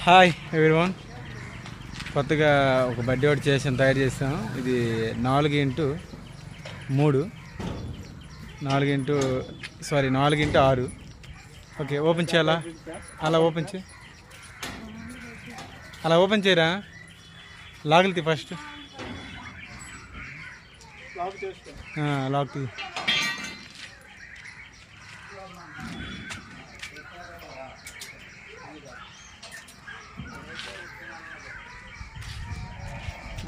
Hi everyone, కొత్తగా ఒక బడ్డీ ఒకటి తయారు చేసాం. ఇది 4x3 4x6. ఓకే, ఓపెన్ చేయాలా? అలా ఓపెన్ చేయరా. లాగులుతీ ఫస్ట్, లాక్ తీ.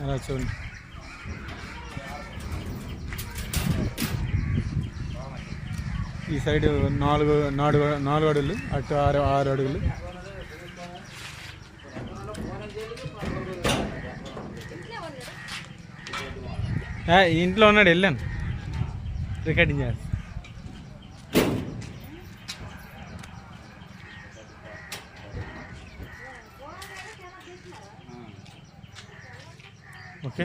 అలా చూడండి. ఈ సైడ్ 4 అడుగులు, అటు 6 అడుగులు. ఇంట్లో ఉన్నాడు, వెళ్ళాను రికార్డింగ్ చేస్తా. ఓకే,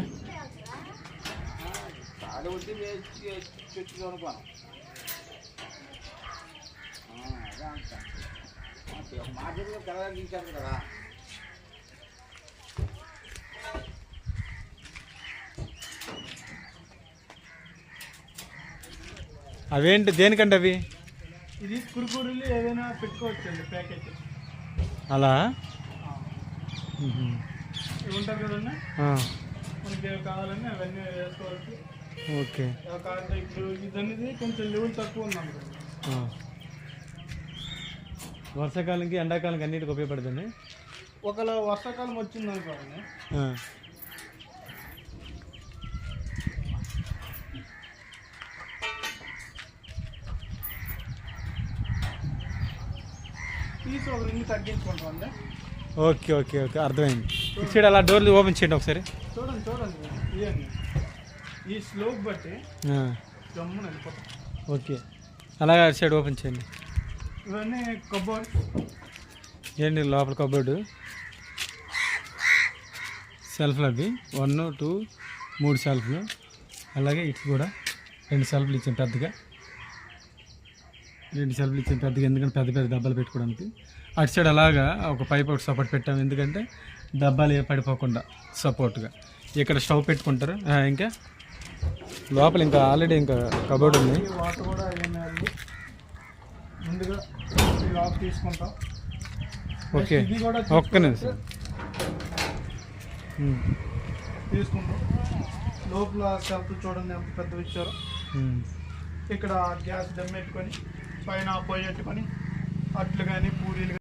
అవేంటి, దేనికంటే అవి? ఇది కురుకురులు ఏదైనా పెట్టుకోవచ్చండి ప్యాకెట్. అలా ఉంటారు కదండి, మనకి కావాలని అవన్నీ వేసుకోవచ్చు. ఓకే, ఇప్పుడు ఇదనేది కొంచెం లెవెల్ తక్కువ ఉంది అనుకోండి. వర్షాకాలంకి ఎండాకాలంకి అన్నిటికి ఉపయోగపడుతుంది. ఒకవేళ వర్షాకాలం వచ్చింది అనుకోండి, తీసి ఒక రింగ్ తగ్గించుకుంటామండి. ఓకే ఓకే ఓకే, అర్థమైంది. ఇచ్చాడు, అలా డోర్లు ఓపెన్ చేయండి ఒకసారి. చూడండి ఇవన్నీ ఈ స్లోప్ బట్టి గమ్మున వెళ్ళిపోతాం. ఓకే, అలాగే అటు సైడ్ ఓపెన్ చేయండి. ఇవన్నీ కబోర్డ్. ఏంటి లోపల కబోర్డు, సెల్ఫ్లు అవి 1, 2, 3 సెల్ఫ్లు. అలాగే ఇటు కూడా 2 సెల్ఫ్లు ఇచ్చాను పెద్దగా, ఎందుకంటే పెద్ద పెద్ద డబ్బాలు పెట్టుకోవడానికి. అటు సైడ్ అలాగా ఒక పైప్ ఒకటి సపోర్ట్ పెట్టాము, ఎందుకంటే డబ్బాలు ఏ పడిపోకుండా సపోర్ట్గా. ఇక్కడ స్టవ్ పెట్టుకుంటారు. ఇంకా లోపల ఇంకా ఆల్రెడీ ఇంకా కబోర్డ్ ఉంది. వాటర్ కూడా ముందుగా లాక్ తీసుకుంటాం. ఓకే, ఒక్క నిమిషం తీసుకుంటాం. లోపల సెల్ఫ్ చూడండి ఎంత పెద్ద ఇచ్చారు. ఇక్కడ గ్యాస్ దమ్ పెట్టుకొని పైన పొయ్యి పెట్టుకొని అట్లు కానీ పూరీలు